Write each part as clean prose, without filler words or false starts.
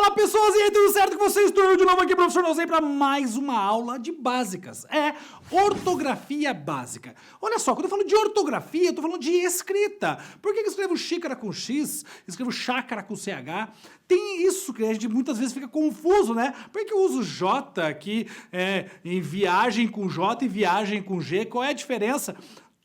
Fala pessoas, e aí, tudo certo com vocês? Estou eu de novo aqui, professor Nozei, para mais uma aula de básicas. É ortografia básica. Olha só, quando eu falo de ortografia, eu estou falando de escrita. Por que eu escrevo xícara com X, escrevo chácara com CH? Tem isso que a gente muitas vezes fica confuso, né? Por que eu uso J aqui em viagem com J e viagem com G? Qual é a diferença?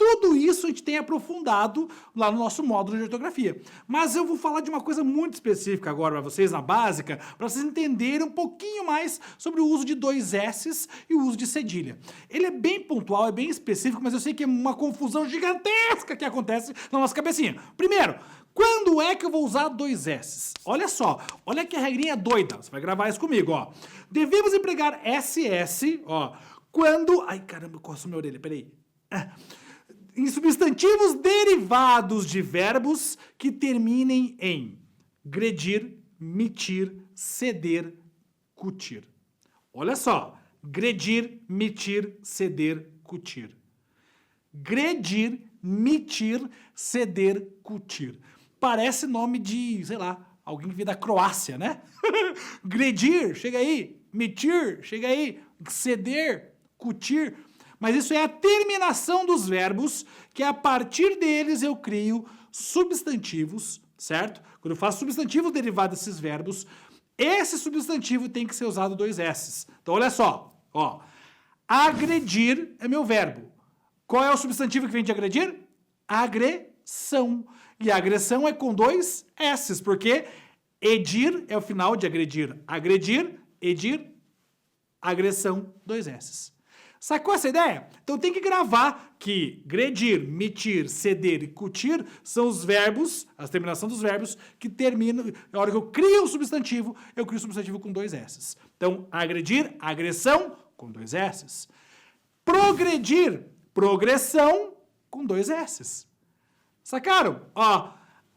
Tudo isso a gente tem aprofundado lá no nosso módulo de ortografia. Mas eu vou falar de uma coisa muito específica agora para vocês, na básica, para vocês entenderem um pouquinho mais sobre o uso de dois S's e o uso de cedilha. Ele é bem pontual, é bem específico, mas eu sei que é uma confusão gigantesca que acontece na nossa cabecinha. Primeiro, quando é que eu vou usar dois S's? Olha só, olha que regrinha doida. Você vai gravar isso comigo, ó. Devemos empregar SS, ó, quando... Ai, caramba, eu coço minha orelha, peraí. Em substantivos derivados de verbos que terminem em gredir, mitir, ceder, cutir. Olha só, gredir, mitir, ceder, cutir. Gredir, mitir, ceder, cutir. Parece nome de, sei lá, alguém que veio da Croácia, né? Gredir, chega aí, mitir, chega aí, ceder, cutir. Mas isso é a terminação dos verbos, que a partir deles eu crio substantivos, certo? Quando eu faço substantivo derivado desses verbos, esse substantivo tem que ser usado dois S's. Então, olha só, ó. Agredir é meu verbo. Qual é o substantivo que vem de agredir? Agressão. E agressão é com dois S's, porque edir é o final de agredir. Agredir, edir, agressão, dois S's. Sacou essa ideia? Então tem que gravar que gredir, mitir, ceder e cutir são os verbos, a terminação dos verbos que terminam, na hora que eu crio o substantivo, eu crio o substantivo com dois S's. Então, agredir, agressão, com dois S's. Progredir, progressão, com dois S's. Sacaram? Ó,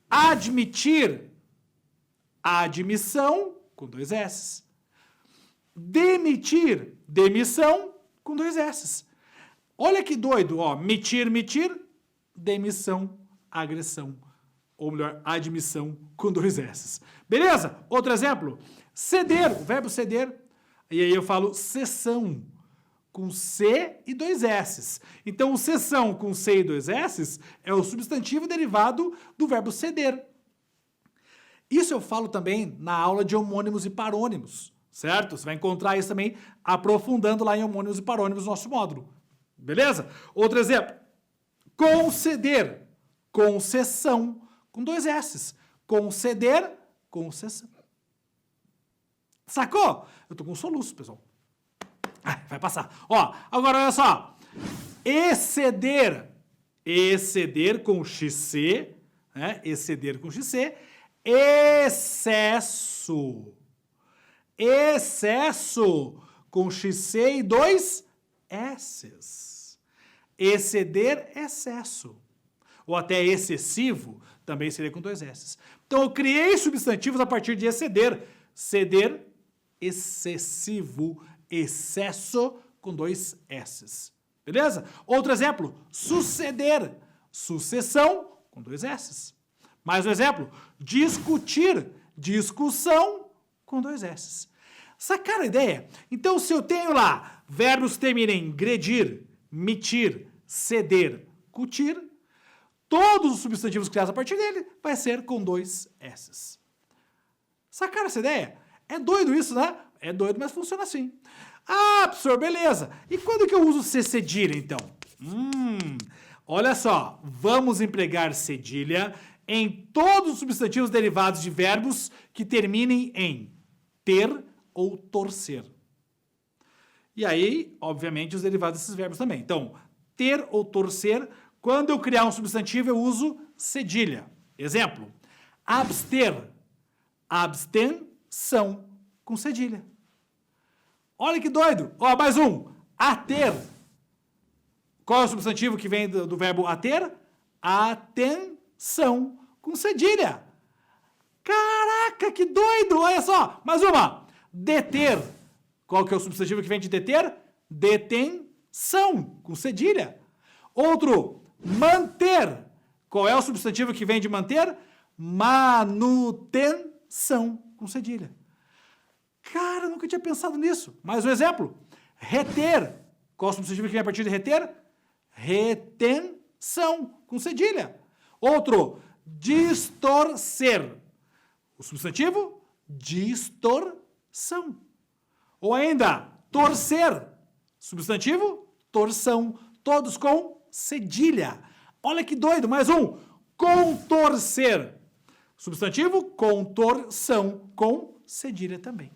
admitir, admissão, com dois S's. Demitir, demissão, com dois S's. Olha que doido, ó. Mitir, mitir, demissão, agressão. Ou melhor, admissão, com dois S's. Beleza? Outro exemplo. Ceder, o verbo ceder. E aí eu falo cessão, com C e dois S's. Então, o cessão com C e dois S's é o substantivo derivado do verbo ceder. Isso eu falo também na aula de homônimos e parônimos. Certo? Você vai encontrar isso também aprofundando lá em homônimos e parônimos no nosso módulo. Beleza? Outro exemplo. Conceder, concessão, com dois S's. Conceder, concessão. Sacou? Eu tô com um soluço, pessoal. Vai passar. Ó, agora olha só. Exceder, exceder com XC, né? Exceder com XC. Excesso. Excesso, com XC e dois S's. Exceder, excesso. Ou até excessivo, também seria com dois S's. Então, eu criei substantivos a partir de exceder. Ceder, excessivo, excesso, com dois S's. Beleza? Outro exemplo, suceder. Sucessão, com dois S's. Mais um exemplo, discutir. Discussão, com dois S's. Sacaram a ideia? Então, se eu tenho lá verbos que terminem em gredir, mitir, ceder, cutir, todos os substantivos criados a partir dele vai ser com dois S's. Sacaram essa ideia? É doido isso, né? É doido, mas funciona assim. Ah, professor, beleza. E quando que eu uso ser cedilha, então? Olha só, vamos empregar cedilha em todos os substantivos derivados de verbos que terminem em ter ou torcer. E aí, obviamente, os derivados desses verbos também. Então, ter ou torcer, quando eu criar um substantivo, eu uso cedilha. Exemplo, abster, abstenção, com cedilha. Olha que doido. Ó, mais um, ater. Qual é o substantivo que vem do verbo ater? Atenção, com cedilha. Caraca, que doido! Olha só, mais uma. Deter. Qual que é o substantivo que vem de deter? Detenção, com cedilha. Outro, manter. Qual é o substantivo que vem de manter? Manutenção, com cedilha. Cara, nunca tinha pensado nisso. Mais um exemplo. Reter. Qual o substantivo que vem a partir de reter? Retenção, com cedilha. Outro, distorcer. O substantivo, distorção. Ou ainda, torcer. Substantivo, torção. Todos com cedilha. Olha que doido, mais um. Contorcer. Substantivo, contorção, com cedilha também.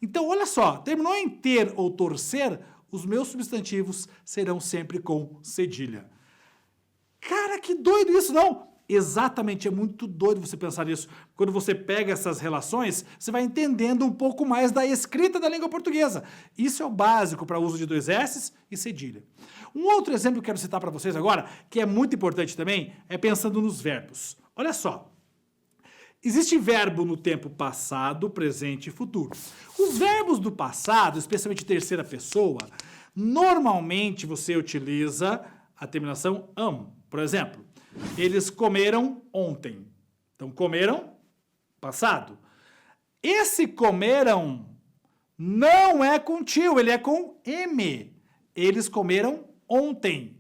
Então, olha só, terminou em ter ou torcer, os meus substantivos serão sempre com cedilha. Cara, que doido isso, não? Exatamente, é muito doido você pensar nisso. Quando você pega essas relações, você vai entendendo um pouco mais da escrita da língua portuguesa. Isso é o básico para o uso de dois S's e cedilha. Um outro exemplo que eu quero citar para vocês agora, que é muito importante também, é pensando nos verbos. Olha só. Existe verbo no tempo passado, presente e futuro. Os verbos do passado, especialmente terceira pessoa, normalmente você utiliza a terminação am. Por exemplo, eles comeram ontem. Então, comeram, passado. Esse comeram não é com tio, ele é com M. Eles comeram ontem.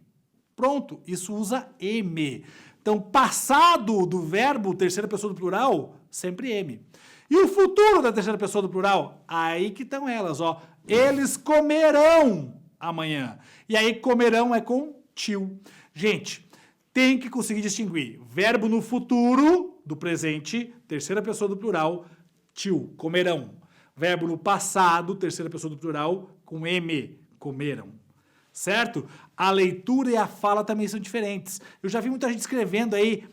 Pronto, isso usa M. Então, passado do verbo terceira pessoa do plural, sempre M. E o futuro da terceira pessoa do plural? Aí que estão elas, ó. Eles comerão amanhã. E aí, comerão é com tio. Gente, tem que conseguir distinguir verbo no futuro do presente, terceira pessoa do plural, tio, comerão. Verbo no passado, terceira pessoa do plural, com M, comeram. Certo? A leitura e a fala também são diferentes. Eu já vi muita gente escrevendo aí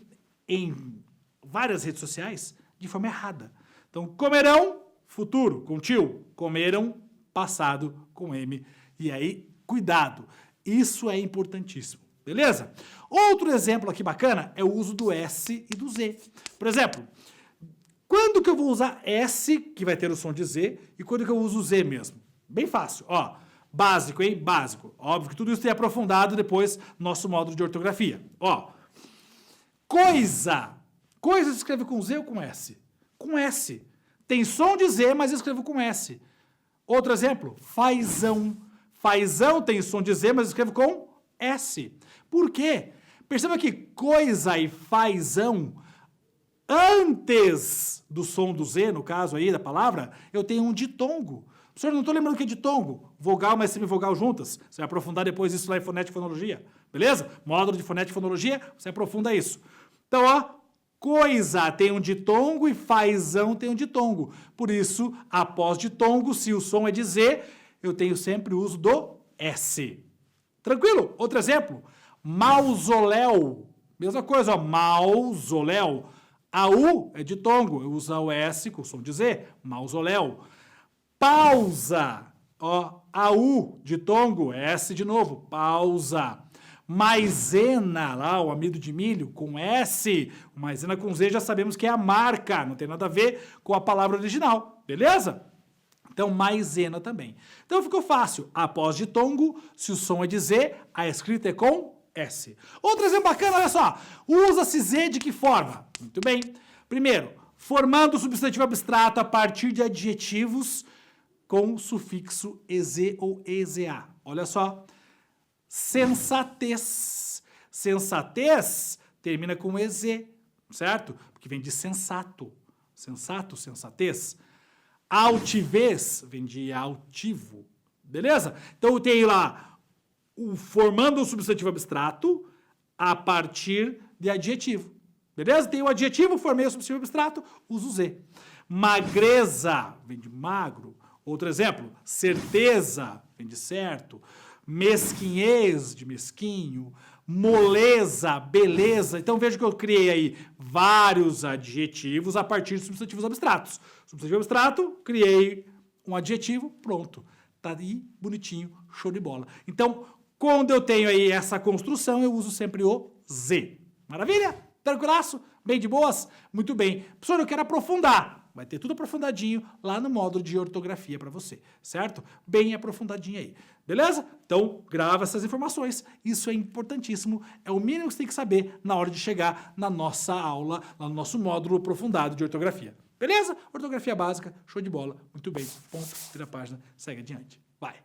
em várias redes sociais de forma errada. Então, comerão, futuro, com tio. Comeram, passado, com M. E aí, cuidado. Isso é importantíssimo. Beleza? Outro exemplo aqui bacana é o uso do S e do Z. Por exemplo, quando que eu vou usar S, que vai ter o som de Z, e quando que eu uso Z mesmo? Bem fácil, ó. Básico, hein? Básico. Óbvio que tudo isso tem aprofundado depois no nosso módulo de ortografia. Ó. Coisa. Coisa se escreve com Z ou com S? Com S. Tem som de Z, mas eu escrevo com S. Outro exemplo. Fazão. Fazão tem som de Z, mas eu escrevo com S. Por quê? Perceba que coisa e fazão, antes do som do Z, no caso aí da palavra, eu tenho um ditongo. Professor, não estou lembrando o que é ditongo. Vogal mais semivogal juntas. Você vai aprofundar depois isso lá em fonética e fonologia. Beleza? Módulo de fonética e fonologia, você aprofunda isso. Então, ó, coisa tem um ditongo e fazão tem um ditongo. Por isso, após ditongo, se o som é de Z, eu tenho sempre o uso do S. Tranquilo? Outro exemplo. Mausoléu. Mesma coisa, ó, mausoléu. A U é ditongo, eu uso o S com o som de Z. Mausoléu. Pausa, ó, a U de tongo, S de novo, pausa. Maisena, lá, o amido de milho, com S. O maisena com Z já sabemos que é a marca, não tem nada a ver com a palavra original, beleza? Então, maisena também. Então, ficou fácil. Após de tongo, se o som é de Z, a escrita é com S. Outro exemplo bacana, olha só. Usa-se Z de que forma? Muito bem. Primeiro, formando o substantivo abstrato a partir de adjetivos com sufixo EZ ou EZA. Olha só. Sensatez. Sensatez termina com EZ, certo? Porque vem de sensato. Sensato, sensatez. Altivez vem de altivo. Beleza? Então eu tenho lá formando o substantivo abstrato a partir de adjetivo. Beleza? Tem o adjetivo, formei o substantivo abstrato, uso Z. Magreza vem de magro. Outro exemplo, certeza, vem de certo. Mesquinhez, de mesquinho. Moleza, beleza. Então veja que eu criei aí vários adjetivos a partir de substantivos abstratos. Substantivo abstrato, criei um adjetivo, pronto. Tá aí, bonitinho, show de bola. Então, quando eu tenho aí essa construção, eu uso sempre o Z. Maravilha? Tranquilaço? Bem de boas? Muito bem. Professor, eu quero aprofundar. Vai ter tudo aprofundadinho lá no módulo de ortografia para você, certo? Bem aprofundadinho aí. Beleza? Então, grava essas informações. Isso é importantíssimo. É o mínimo que você tem que saber na hora de chegar na nossa aula, lá no nosso módulo aprofundado de ortografia. Beleza? Ortografia básica, show de bola. Muito bem. Ponto, vira a página, segue adiante. Vai.